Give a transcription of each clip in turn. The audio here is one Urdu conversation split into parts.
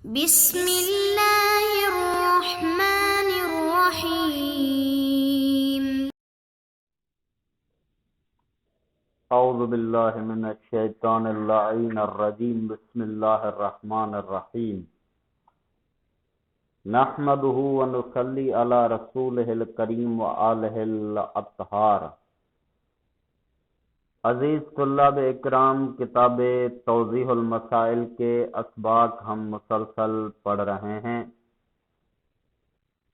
بسم اللہ الرحمن الرحیم۔ اعوذ باللہ من الشیطان اللعین الرجیم، بسم اللہ الرحمن الرحیم۔ نحمده ونصلی علی رسولہ الکریم وآلہ الاطہار۔ عزیز طلاب اکرام، کتاب توضیح المسائل کے اسباق ہم مسلسل پڑھ رہے ہیں،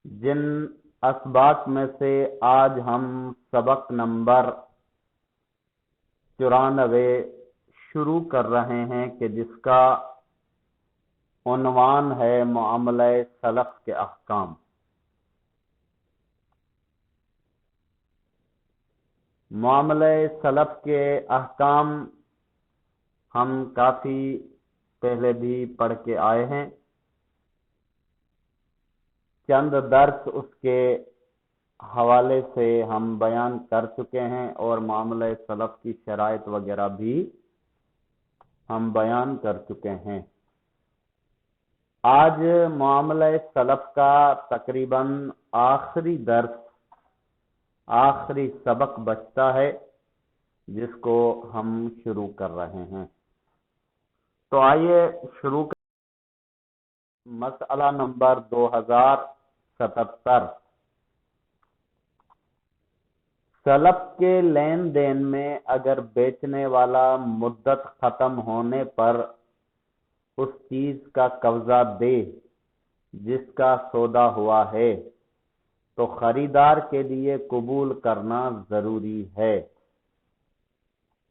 جن اسباق میں سے آج ہم سبق نمبر 94 شروع کر رہے ہیں کہ جس کا عنوان ہے معاملہ سلف کے احکام۔ معاملہ سلف کے احکام ہم کافی پہلے بھی پڑھ کے آئے ہیں، چند درس اس کے حوالے سے ہم بیان کر چکے ہیں اور معاملہ سلف کی شرائط وغیرہ بھی ہم بیان کر چکے ہیں۔ آج معاملہ سلف کا تقریباً آخری درس، آخری سبق بچتا ہے، جس کو ہم شروع کر رہے ہیں۔ تو آئیے شروع کر مسئلہ نمبر 2077۔ سلف کے لین دین میں اگر بیچنے والا مدت ختم ہونے پر اس چیز کا قبضہ دے جس کا سودا ہوا ہے تو خریدار کے لیے قبول کرنا ضروری ہے،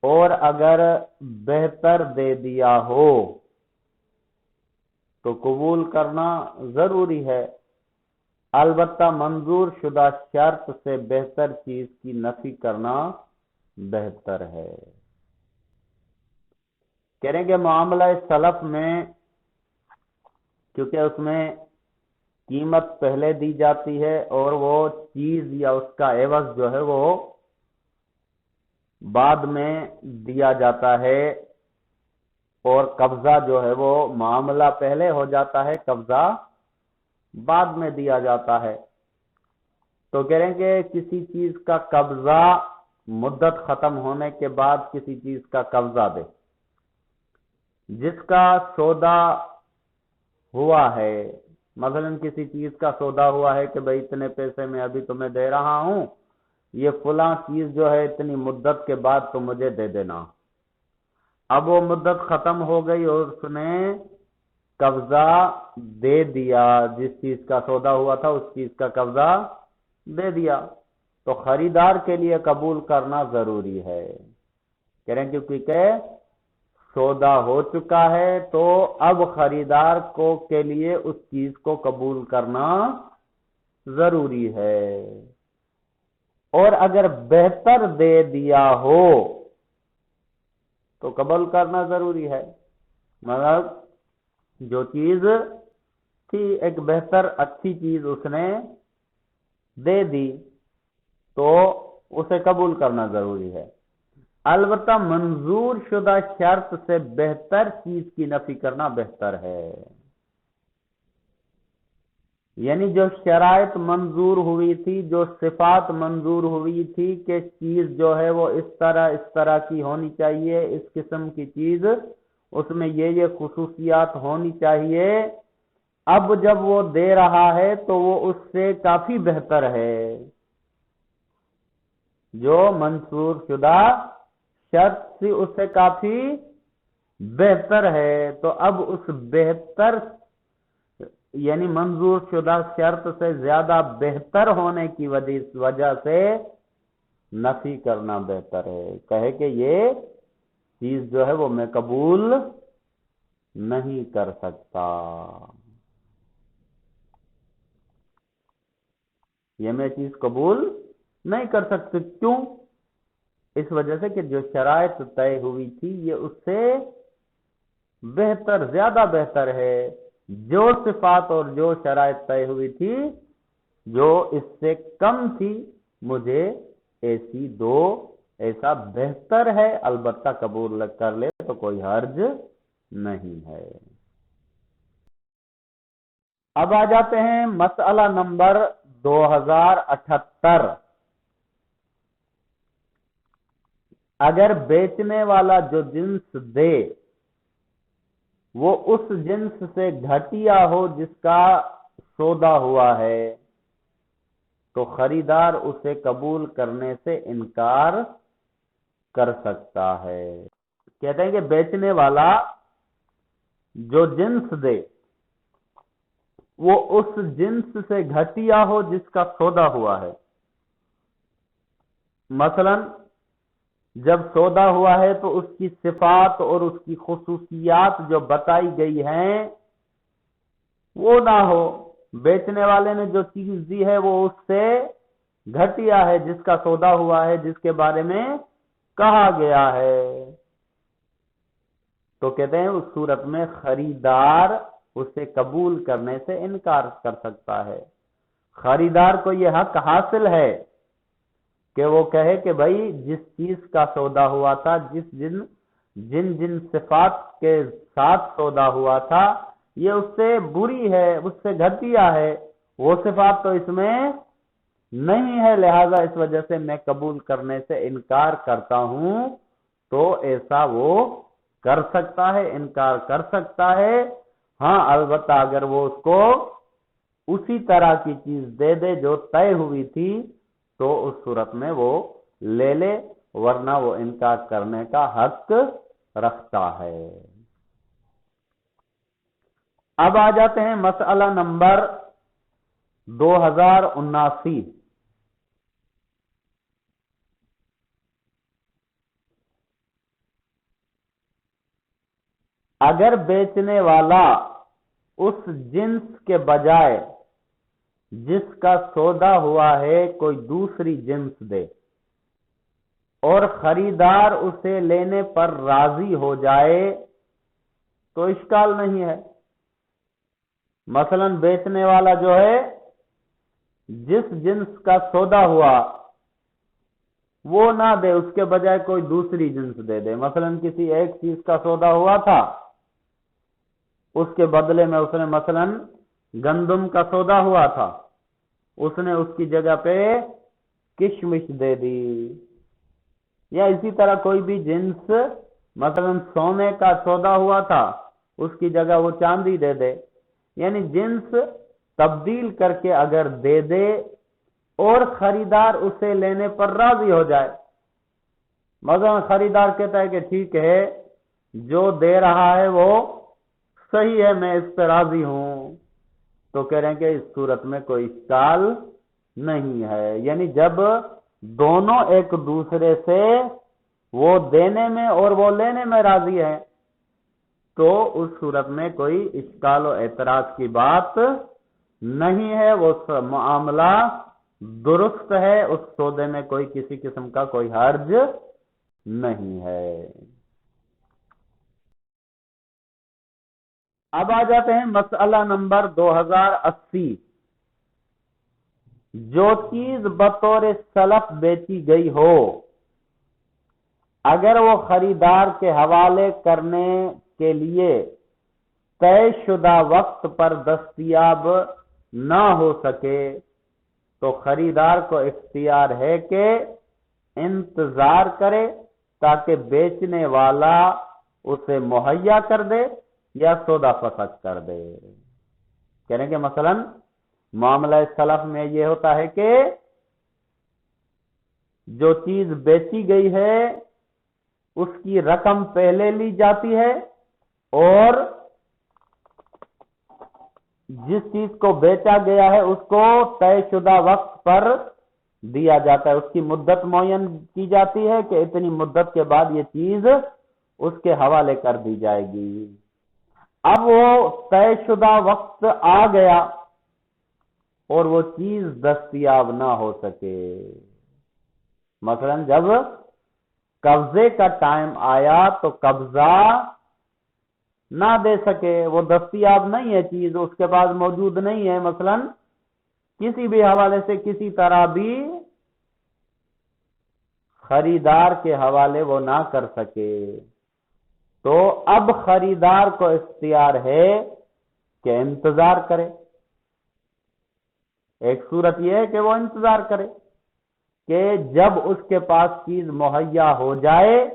اور اگر بہتر دے دیا ہو تو قبول کرنا ضروری ہے، البتہ منظور شدہ شرط سے بہتر چیز کی نفی کرنا بہتر ہے۔ کہہ رہے ہیں کہ معاملہ سلف میں کیونکہ اس میں قیمت پہلے دی جاتی ہے اور وہ چیز یا اس کا عوض جو ہے وہ بعد میں دیا جاتا ہے، اور قبضہ جو ہے وہ معاملہ پہلے ہو جاتا ہے، قبضہ بعد میں دیا جاتا ہے۔ تو کہہ رہے ہیں کہ کسی چیز کا قبضہ مدت ختم ہونے کے بعد کسی چیز کا قبضہ دے جس کا سودا ہوا ہے، مثلا کسی چیز کا سودا ہوا ہے کہ بھئی اتنے پیسے میں ابھی تمہیں دے رہا ہوں، یہ فلاں چیز جو ہے اتنی مدت کے بعد تو مجھے دے دینا۔ اب وہ مدت ختم ہو گئی اور اس نے قبضہ دے دیا، جس چیز کا سودا ہوا تھا اس چیز کا قبضہ دے دیا، تو خریدار کے لیے قبول کرنا ضروری ہے۔ کہہ رہے ہیں کیونکہ سودا ہو چکا ہے تو اب خریدار کے لیے اس چیز کو قبول کرنا ضروری ہے، اور اگر بہتر دے دیا ہو تو قبول کرنا ضروری ہے۔ مطلب جو چیز تھی ایک بہتر اچھی چیز اس نے دے دی تو اسے قبول کرنا ضروری ہے، البتہ منظور شدہ شرط سے بہتر چیز کی نفی کرنا بہتر ہے۔ یعنی جو شرائط منظور ہوئی تھی، جو صفات منظور ہوئی تھی کہ چیز جو ہے وہ اس طرح کی ہونی چاہیے، اس قسم کی چیز، اس میں یہ خصوصیات ہونی چاہیے، اب جب وہ دے رہا ہے تو وہ اس سے کافی بہتر ہے۔ جو منظور شدہ شرط تھی اس سے کافی بہتر ہے، تو اب اس بہتر یعنی منظور شدہ شرط سے زیادہ بہتر ہونے کی وجہ سے نفی کرنا بہتر ہے، کہے کہ یہ چیز جو ہے وہ میں قبول نہیں کر سکتا، یہ میں چیز قبول نہیں کر سکتی۔ کیوں؟ اس وجہ سے کہ جو شرائط طے ہوئی تھی یہ اس سے بہتر، زیادہ بہتر ہے۔ جو صفات اور جو شرائط طے ہوئی تھی جو اس سے کم تھی، مجھے ایسی دو، ایسا بہتر ہے، البتہ قبول کر لے تو کوئی حرج نہیں ہے۔ اب آ جاتے ہیں مسئلہ نمبر 2078۔ اگر بیچنے والا جو جنس دے وہ اس جنس سے گھٹیا ہو جس کا سودا ہوا ہے تو خریدار اسے قبول کرنے سے انکار کر سکتا ہے۔ کہتے ہیں کہ بیچنے والا جو جنس دے وہ اس جنس سے گھٹیا ہو جس کا سودا ہوا ہے۔ مثلا جب سودا ہوا ہے تو اس کی صفات اور اس کی خصوصیات جو بتائی گئی ہیں وہ نہ ہو، بیچنے والے نے جو چیز دی ہے وہ اس سے گھٹیا ہے جس کا سودا ہوا ہے، جس کے بارے میں کہا گیا ہے، تو کہتے ہیں اس صورت میں خریدار اسے قبول کرنے سے انکار کر سکتا ہے۔ خریدار کو یہ حق حاصل ہے کہ وہ کہے کہ بھائی جس چیز کا سودا ہوا تھا، جن صفات کے ساتھ سودا ہوا تھا یہ اس سے بری ہے، اس سے گھٹیا ہے، وہ صفات تو اس میں نہیں ہے، لہذا اس وجہ سے میں قبول کرنے سے انکار کرتا ہوں، تو ایسا وہ کر سکتا ہے، انکار کر سکتا ہے۔ ہاں البتہ اگر وہ اس کو اسی طرح کی چیز دے دے جو طے ہوئی تھی تو اس صورت میں وہ لے لے، ورنہ وہ انکار کرنے کا حق رکھتا ہے۔ اب آ جاتے ہیں مسئلہ نمبر 2079۔ اگر بیچنے والا اس جنس کے بجائے جس کا سودا ہوا ہے کوئی دوسری جنس دے اور خریدار اسے لینے پر راضی ہو جائے تو اشکال نہیں ہے۔ مثلا بیچنے والا جو ہے جس جنس کا سودا ہوا وہ نہ دے، اس کے بجائے کوئی دوسری جنس دے دے۔ مثلا کسی ایک چیز کا سودا ہوا تھا، اس کے بدلے میں اس نے مثلا گندم کا سودا ہوا تھا، اس نے اس کی جگہ پہ کشمش دے دی، یا اسی طرح کوئی بھی جنس، مثلا سونے کا سودا ہوا تھا اس کی جگہ وہ چاندی دے دے، یعنی جنس تبدیل کر کے اگر دے دے اور خریدار اسے لینے پر راضی ہو جائے۔ مثلا خریدار کہتا ہے کہ ٹھیک ہے جو دے رہا ہے وہ صحیح ہے، میں اس پہ راضی ہوں، تو کہہ رہے ہیں کہ اس صورت میں کوئی اشکال نہیں ہے۔ یعنی جب دونوں ایک دوسرے سے وہ دینے میں اور وہ لینے میں راضی ہیں تو اس صورت میں کوئی اشکال و اعتراض کی بات نہیں ہے، وہ معاملہ درست ہے، اس سودے میں کوئی کسی قسم کا کوئی حرج نہیں ہے۔ اب آ جاتے ہیں مسئلہ نمبر 2080۔ جو چیز بطور سلف بیچی گئی ہو اگر وہ خریدار کے حوالے کرنے کے لیے طے شدہ وقت پر دستیاب نہ ہو سکے تو خریدار کو اختیار ہے کہ انتظار کرے تاکہ بیچنے والا اسے مہیا کر دے یا سودا فسخ کر دے۔ کہہ رہے ہیں کہ مثلا معاملہ سلف میں یہ ہوتا ہے کہ جو چیز بیچی گئی ہے اس کی رقم پہلے لی جاتی ہے اور جس چیز کو بیچا گیا ہے اس کو طے شدہ وقت پر دیا جاتا ہے، اس کی مدت معین کی جاتی ہے کہ اتنی مدت کے بعد یہ چیز اس کے حوالے کر دی جائے گی۔ اب وہ طے شدہ وقت آ گیا اور وہ چیز دستیاب نہ ہو سکے، مثلا جب قبضے کا ٹائم آیا تو قبضہ نہ دے سکے، وہ دستیاب نہیں ہے چیز اس کے پاس موجود نہیں ہے، مثلا کسی بھی حوالے سے کسی طرح بھی خریدار کے حوالے وہ نہ کر سکے، تو اب خریدار کو اختیار ہے کہ انتظار کرے، ایک صورت یہ ہے کہ وہ انتظار کرے کہ جب اس کے پاس چیز مہیا ہو جائے،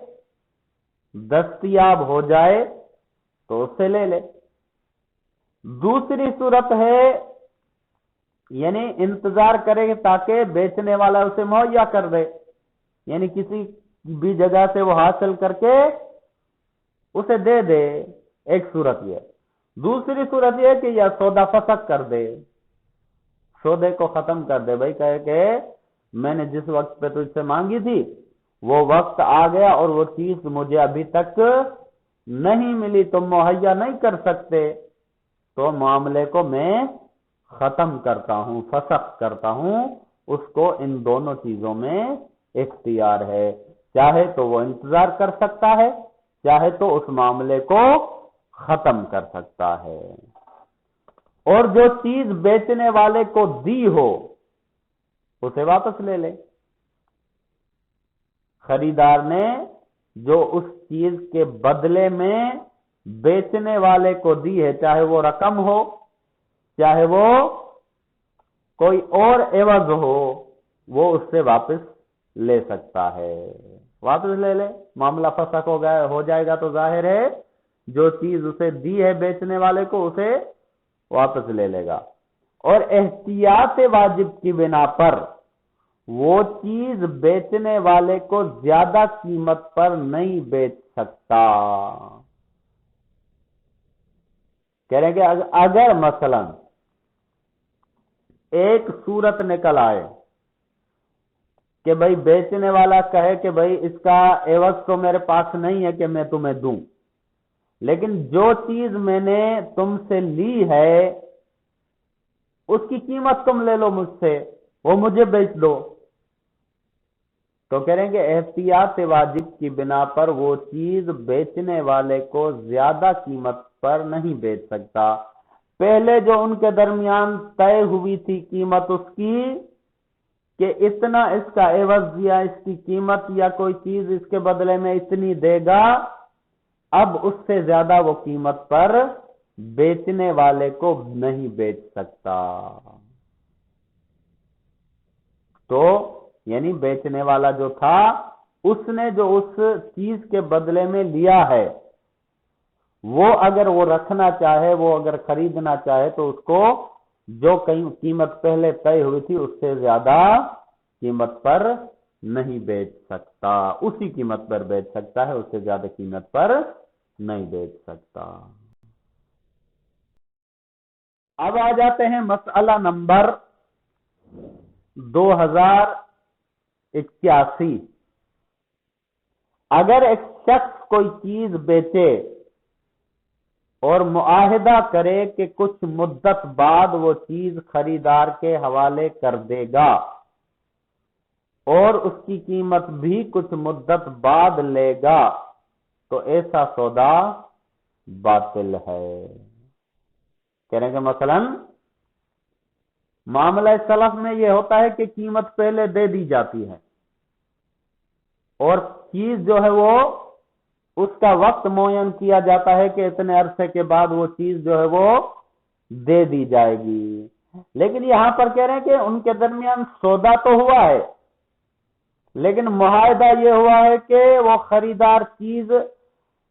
دستیاب ہو جائے تو اس سے لے لے۔ دوسری صورت ہے یعنی انتظار کرے تاکہ بیچنے والا اسے مہیا کر دے، یعنی کسی بھی جگہ سے وہ حاصل کر کے اسے دے دے، ایک صورت یہ۔ دوسری صورت یہ کہ یا سودا فسخ کر دے، سودے کو ختم کر دے، بھائی کہے کہ میں نے جس وقت پہ تجھ سے مانگی تھی وہ وقت آ گیا اور وہ چیز مجھے ابھی تک نہیں ملی، تم مہیا نہیں کر سکتے، تو معاملے کو میں ختم کرتا ہوں، فسخ کرتا ہوں۔ اس کو ان دونوں چیزوں میں اختیار ہے، چاہے تو وہ انتظار کر سکتا ہے، چاہے تو اس معاملے کو ختم کر سکتا ہے۔ اور جو چیز بیچنے والے کو دی ہو اسے واپس لے لے۔ خریدار نے جو اس چیز کے بدلے میں بیچنے والے کو دی ہے، چاہے وہ رقم ہو، چاہے وہ کوئی اور عوض ہو، وہ اس سے واپس لے سکتا ہے، واپس لے لے، معاملہ فسخ ہو جائے گا تو ظاہر ہے جو چیز اسے دی ہے بیچنے والے کو اسے واپس لے لے گا۔ اور احتیاط واجب کی بنا پر وہ چیز بیچنے والے کو زیادہ قیمت پر نہیں بیچ سکتا۔ کہہ رہے ہیں کہ اگر مثلا ایک صورت نکل آئے کہ بھائی بیچنے والا کہے کہ بھائی اس کا عوض تو میرے پاس نہیں ہے کہ میں تمہیں دوں، لیکن جو چیز میں نے تم سے لی ہے اس کی قیمت تم لے لو مجھ سے، وہ مجھے بیچ دو، تو کہہ رہے ہیں کہ احتیاط واجب کی بنا پر وہ چیز بیچنے والے کو زیادہ قیمت پر نہیں بیچ سکتا۔ پہلے جو ان کے درمیان طے ہوئی تھی قیمت اس کی کہ اتنا اس کا عوض یا اس کی قیمت یا کوئی چیز اس کے بدلے میں اتنی دے گا، اب اس سے زیادہ وہ قیمت پر بیچنے والے کو نہیں بیچ سکتا۔ تو یعنی بیچنے والا جو تھا اس نے جو اس چیز کے بدلے میں لیا ہے وہ اگر وہ رکھنا چاہے، وہ اگر خریدنا چاہے تو اس کو جو قیمت پہلے طے ہوئی تھی اس سے زیادہ قیمت پر نہیں بیچ سکتا، اسی قیمت پر بیچ سکتا ہے، اس سے زیادہ قیمت پر نہیں بیچ سکتا۔ اب آ جاتے ہیں مسئلہ نمبر 2081۔ اگر ایک شخص کوئی چیز بیچے اور معاہدہ کرے کہ کچھ مدت بعد وہ چیز خریدار کے حوالے کر دے گا اور اس کی قیمت بھی کچھ مدت بعد لے گا تو ایسا سودا باطل ہے۔ کہہ رہے ہیں کہ مثلا معاملہ سلف میں یہ ہوتا ہے کہ قیمت پہلے دے دی جاتی ہے اور چیز جو ہے وہ اس کا وقت معین کیا جاتا ہے کہ اتنے عرصے کے بعد وہ چیز جو ہے وہ دے دی جائے گی، لیکن یہاں پر کہہ رہے ہیں کہ ان کے درمیان سودا تو ہوا ہے لیکن معاہدہ یہ ہوا ہے کہ وہ خریدار چیز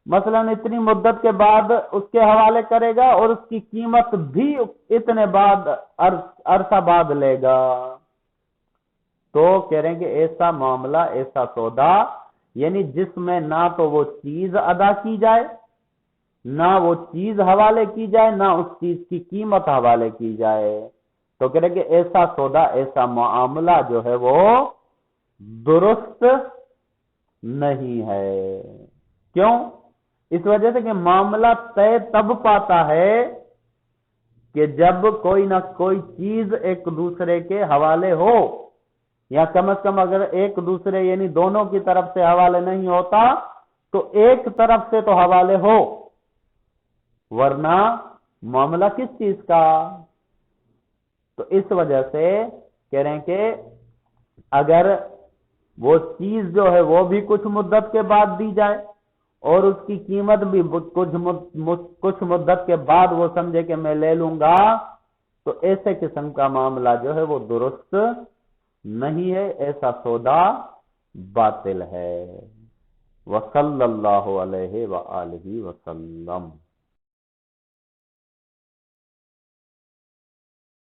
مثلا اتنی مدت کے بعد اس کے حوالے کرے گا اور اس کی قیمت بھی اتنے بعد عرصہ بعد لے گا، تو کہہ رہے ہیں کہ ایسا معاملہ، ایسا سودا یعنی جس میں نہ تو وہ چیز ادا کی جائے، نہ وہ چیز حوالے کی جائے، نہ اس چیز کی قیمت حوالے کی جائے، تو کہہ رہے ہیں کہ ایسا سودا، ایسا معاملہ جو ہے وہ درست نہیں ہے۔ کیوں؟ اس وجہ سے کہ معاملہ طے تب پاتا ہے کہ جب کوئی نہ کوئی چیز ایک دوسرے کے حوالے ہو، یا کم از کم اگر ایک دوسرے یعنی دونوں کی طرف سے حوالے نہیں ہوتا تو ایک طرف سے تو حوالے ہو، ورنہ معاملہ کس چیز کا؟ تو اس وجہ سے کہہ رہے ہیں کہ اگر وہ چیز جو ہے وہ بھی کچھ مدت کے بعد دی جائے اور اس کی قیمت بھی کچھ مدت کے بعد وہ سمجھے کہ میں لے لوں گا، تو ایسے قسم کا معاملہ جو ہے وہ درست نہیں ہے، ایسا سودا باطل ہے۔ وصلی اللہ علیہ وآلہ وسلم۔